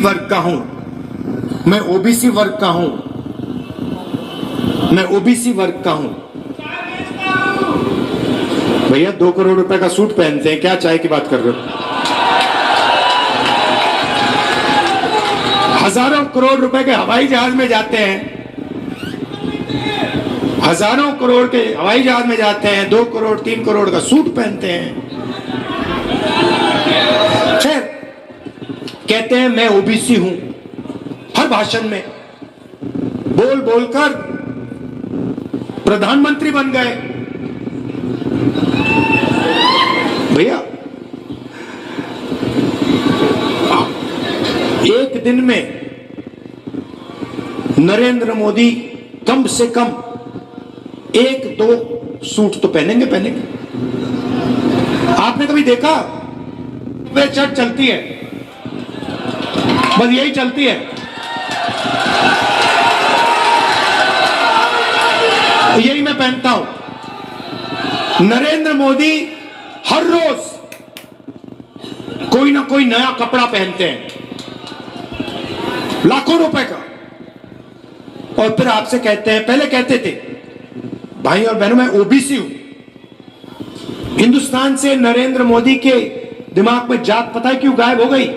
वर्ग का हूं, मैं ओबीसी वर्ग का हूं, मैं ओबीसी वर्ग का हूं। भैया 2 करोड़ रुपए का सूट पहनते हैं, क्या चाय की बात कर रहे हो? हजारों करोड़ रुपए के हवाई जहाज में जाते हैं, हजारों करोड़ के हवाई जहाज में जाते हैं, 2 करोड़ 3 करोड़ का सूट पहनते हैं, फिर कहते हैं मैं ओबीसी हूं। हर भाषण में बोल बोलकर प्रधानमंत्री बन गए। भैया एक दिन में नरेंद्र मोदी कम से कम 1-2 सूट तो पहनेंगे। आपने कभी देखा? वे शर्ट चलती है, बस यही चलती है। यही मैं पहनता हूं। नरेंद्र मोदी हर रोज कोई ना कोई नया कपड़ा पहनते हैं, लाखों रुपए का, और फिर आपसे कहते हैं, पहले कहते थे भाई और बहनों मैं ओबीसी हूं। हिंदुस्तान से नरेंद्र मोदी के दिमाग में जात पता है क्यों गायब हो गई?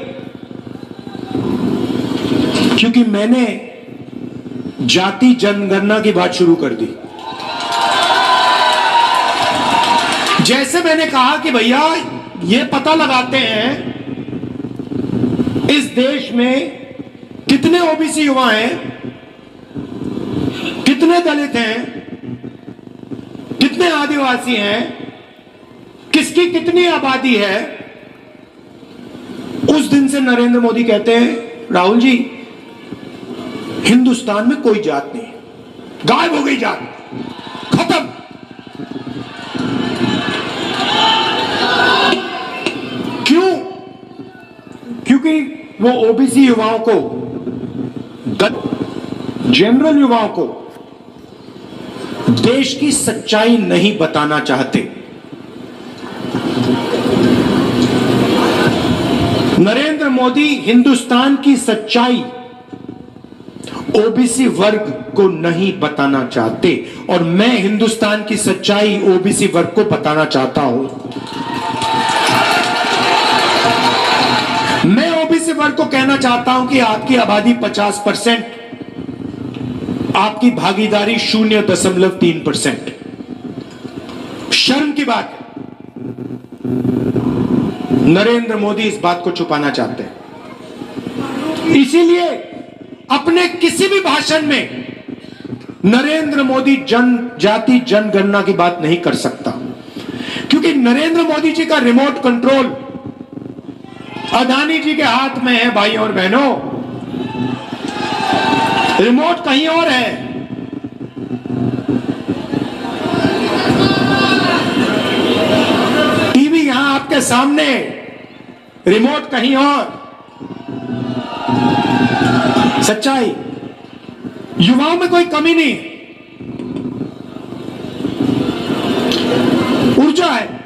क्योंकि मैंने जाति जनगणना की बात शुरू कर दी। जैसे मैंने कहा कि भैया ये पता लगाते हैं इस देश में कितने ओबीसी युवा हैं, कितने दलित हैं, कितने आदिवासी हैं, किसकी कितनी आबादी है। उस दिन से नरेंद्र मोदी कहते हैं राहुल जी हिंदुस्तान में कोई जात नहीं, गायब हो गई जात, खत्म। क्यों? क्योंकि वो ओबीसी युवाओं को, जनरल युवाओं को देश की सच्चाई नहीं बताना चाहते। नरेंद्र मोदी हिंदुस्तान की सच्चाई ओबीसी वर्ग को नहीं बताना चाहते, और मैं हिंदुस्तान की सच्चाई ओबीसी वर्ग को बताना चाहता हूं। मैं ओबीसी वर्ग को कहना चाहता हूं कि आपकी आबादी 50%, आपकी भागीदारी 0.3%। शर्म की बात है। नरेंद्र मोदी इस बात को छुपाना चाहते हैं, इसीलिए अपने किसी भी भाषण में नरेंद्र मोदी जनजाति जनगणना की बात नहीं कर सकता, क्योंकि नरेंद्र मोदी जी का रिमोट कंट्रोल अदानी जी के हाथ में है। भाइयों और बहनों, रिमोट कहीं और है। टीवी यहां आपके सामने, रिमोट कहीं और। सच्चाई, युवाओं में कोई कमी नहीं, ऊर्जा है।